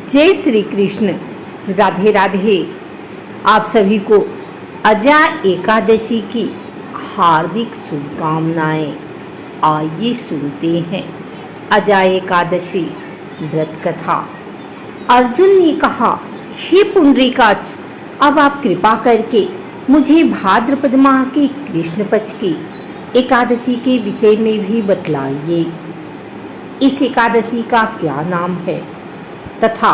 जय श्री कृष्ण। राधे राधे। आप सभी को अजा एकादशी की हार्दिक शुभकामनाएं। आइए सुनते हैं अजा एकादशी व्रत कथा। अर्जुन ने कहा, हे पुंडरीकाक्ष, अब आप कृपा करके मुझे भाद्रपद माह की कृष्ण पक्ष की एकादशी के विषय में भी बतलाइए। इस एकादशी का क्या नाम है तथा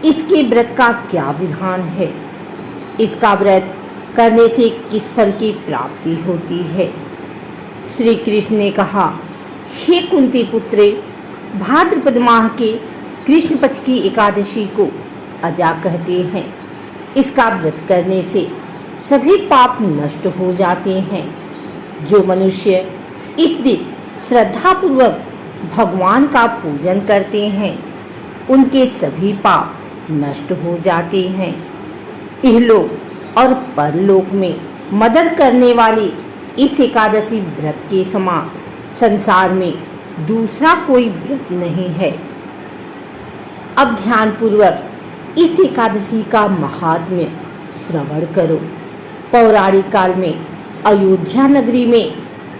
इसके व्रत का क्या विधान है। इसका व्रत करने से किस फल की प्राप्ति होती है। श्री कृष्ण ने कहा, हे कुंती पुत्रे, भाद्रपद माह के कृष्ण पक्ष की एकादशी को अजा कहते हैं। इसका व्रत करने से सभी पाप नष्ट हो जाते हैं। जो मनुष्य इस दिन श्रद्धापूर्वक भगवान का पूजन करते हैं उनके सभी पाप नष्ट हो जाते हैं। इहलोक और परलोक में मदद करने वाली इस एकादशी व्रत के समान संसार में दूसरा कोई व्रत नहीं है। अब ध्यानपूर्वक इस एकादशी का महात्म्य श्रवण करो। पौराणिक काल में अयोध्या नगरी में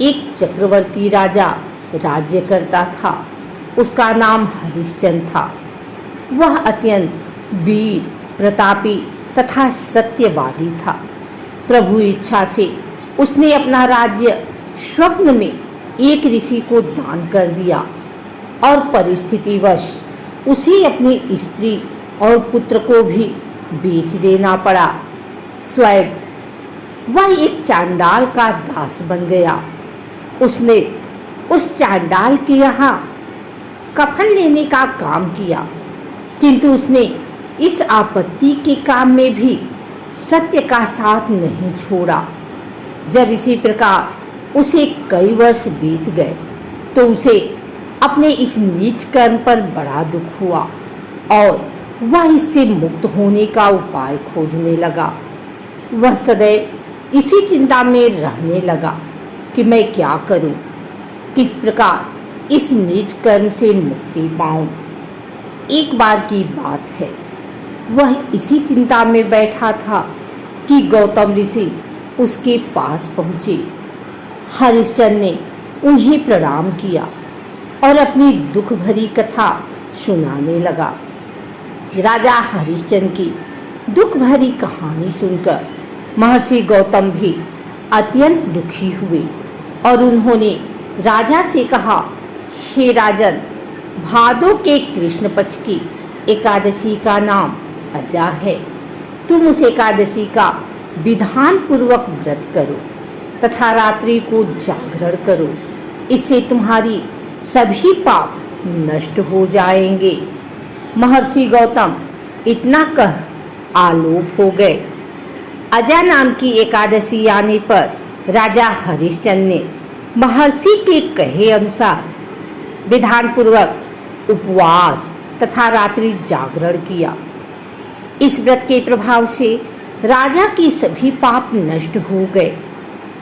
एक चक्रवर्ती राजा राज्य करता था। उसका नाम हरिश्चंद्र था। वह अत्यंत वीर, प्रतापी तथा सत्यवादी था। प्रभु इच्छा से उसने अपना राज्य स्वप्न में एक ऋषि को दान कर दिया और परिस्थितिवश उसे अपनी स्त्री और पुत्र को भी बेच देना पड़ा। स्वयं वह एक चांडाल का दास बन गया। उसने उस चांडाल के यहाँ कफन लेने का काम किया, किंतु उसने इस आपत्ति के काम में भी सत्य का साथ नहीं छोड़ा। जब इसी प्रकार उसे कई वर्ष बीत गए तो उसे अपने इस नीच कर्म पर बड़ा दुख हुआ और वह इससे मुक्त होने का उपाय खोजने लगा। वह सदैव इसी चिंता में रहने लगा कि मैं क्या करूं, किस प्रकार इस नीच कर्म से मुक्ति पाऊं। एक बार की बात है, वह इसी चिंता में बैठा था कि गौतम ऋषि उसके पास पहुँचे। हरिश्चंद्र ने उन्हें प्रणाम किया और अपनी दुख भरी कथा सुनाने लगा। राजा हरिश्चंद्र की दुख भरी कहानी सुनकर महर्षि गौतम भी अत्यंत दुखी हुए और उन्होंने राजा से कहा, हे राजन, भादो के कृष्ण पक्ष की एकादशी का नाम अजा है। तुम उस एकादशी का विधान पूर्वक व्रत करो तथा रात्रि को जागरण करो। इससे तुम्हारी सभी पाप नष्ट हो जाएंगे। महर्षि गौतम इतना कह आलोप हो गए। अजा नाम की एकादशी आने पर राजा हरिश्चंद्र ने महर्षि के कहे अनुसार विधान पूर्वक उपवास तथा रात्रि जागरण किया। इस व्रत के प्रभाव से राजा के सभी पाप नष्ट हो गए।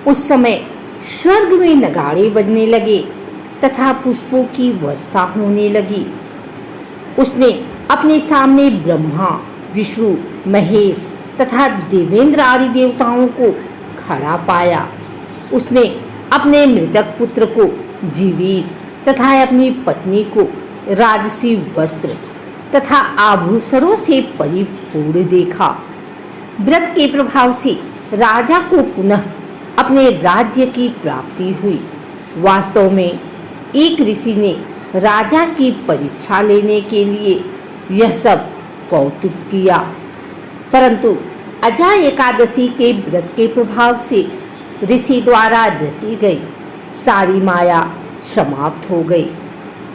उस समय स्वर्ग में नगाड़े बजने लगे तथा पुष्पों की वर्षा होने लगी। उसने अपने सामने ब्रह्मा, विष्णु, महेश तथा देवेंद्र आदि देवताओं को खड़ा पाया। उसने अपने मृतक पुत्र को जीवित तथा अपनी पत्नी को राजसी वस्त्र तथा आभूषणों से परिपूर्ण देखा। व्रत के प्रभाव से राजा को पुनः अपने राज्य की प्राप्ति हुई। वास्तव में एक ऋषि ने राजा की परीक्षा लेने के लिए यह सब कौतुक किया, परंतु अजा एकादशी के व्रत के प्रभाव से ऋषि द्वारा रची गई सारी माया समाप्त हो गई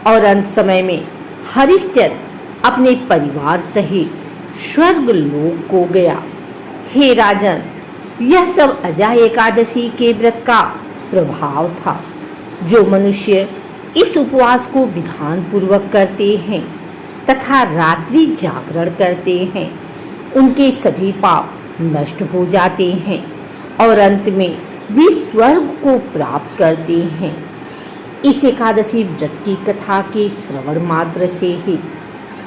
और अंत समय में हरिश्चंद्र अपने परिवार सहित स्वर्ग लोक को गया। हे राजन, यह सब अजा एकादशी के व्रत का प्रभाव था। जो मनुष्य इस उपवास को विधान पूर्वक करते हैं तथा रात्रि जागरण करते हैं उनके सभी पाप नष्ट हो जाते हैं और अंत में वे स्वर्ग को प्राप्त करते हैं। इस एकादशी व्रत की कथा के श्रवण मात्र से ही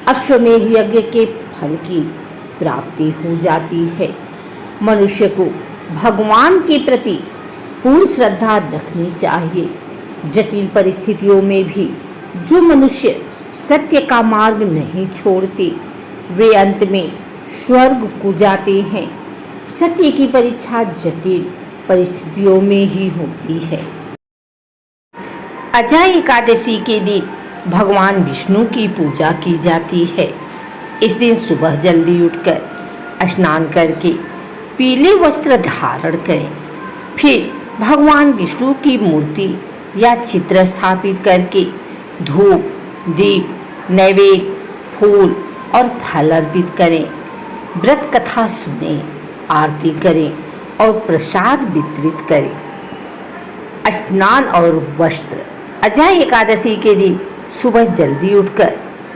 अश्वमेध यज्ञ के फल की प्राप्ति हो जाती है। मनुष्य को भगवान के प्रति पूर्ण श्रद्धा रखनी चाहिए। जटिल परिस्थितियों में भी जो मनुष्य सत्य का मार्ग नहीं छोड़ते वे अंत में स्वर्ग को जाते हैं। सत्य की परीक्षा जटिल परिस्थितियों में ही होती है। अजय एकादशी के दिन भगवान विष्णु की पूजा की जाती है। इस दिन सुबह जल्दी उठकर स्नान करके पीले वस्त्र धारण करें। फिर भगवान विष्णु की मूर्ति या चित्र स्थापित करके धूप, दीप, नैवेद्य, फूल और फल अर्पित करें। व्रत कथा सुनें, आरती करें और प्रसाद वितरित करें। स्नान और वस्त्र। अजय एकादशी के दिन सुबह जल्दी उठकर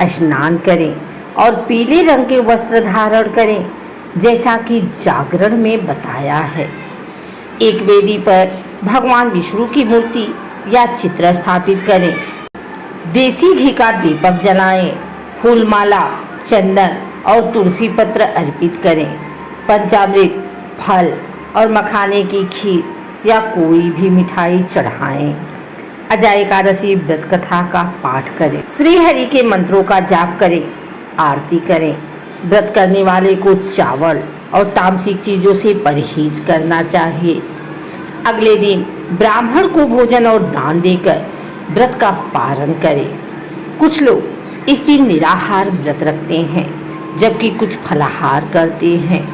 स्नान करें और पीले रंग के वस्त्र धारण करें, जैसा कि जागरण में बताया है। एक वेदी पर भगवान विष्णु की मूर्ति या चित्र स्थापित करें। देसी घी का दीपक जलाएं। फूल माला, चंदन और तुलसी पत्र अर्पित करें। पंचामृत, फल और मखाने की खीर या कोई भी मिठाई चढ़ाएं। अजय एकादशी व्रत कथा का पाठ करें। श्री हरि के मंत्रों का जाप करें, आरती करें। व्रत करने वाले को चावल और तामसिक चीज़ों से परहेज करना चाहिए। अगले दिन ब्राह्मण को भोजन और दान देकर व्रत का पारण करें। कुछ लोग इस दिन निराहार व्रत रखते हैं, जबकि कुछ फलाहार करते हैं।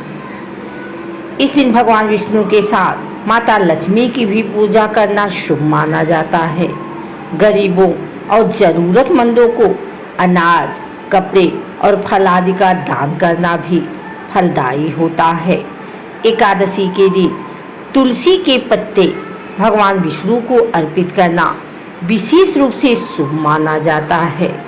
इस दिन भगवान विष्णु के साथ माता लक्ष्मी की भी पूजा करना शुभ माना जाता है। गरीबों और जरूरतमंदों को अनाज, कपड़े और फल आदि का दान करना भी फलदायी होता है। एकादशी के दिन तुलसी के पत्ते भगवान विष्णु को अर्पित करना विशेष रूप से शुभ माना जाता है।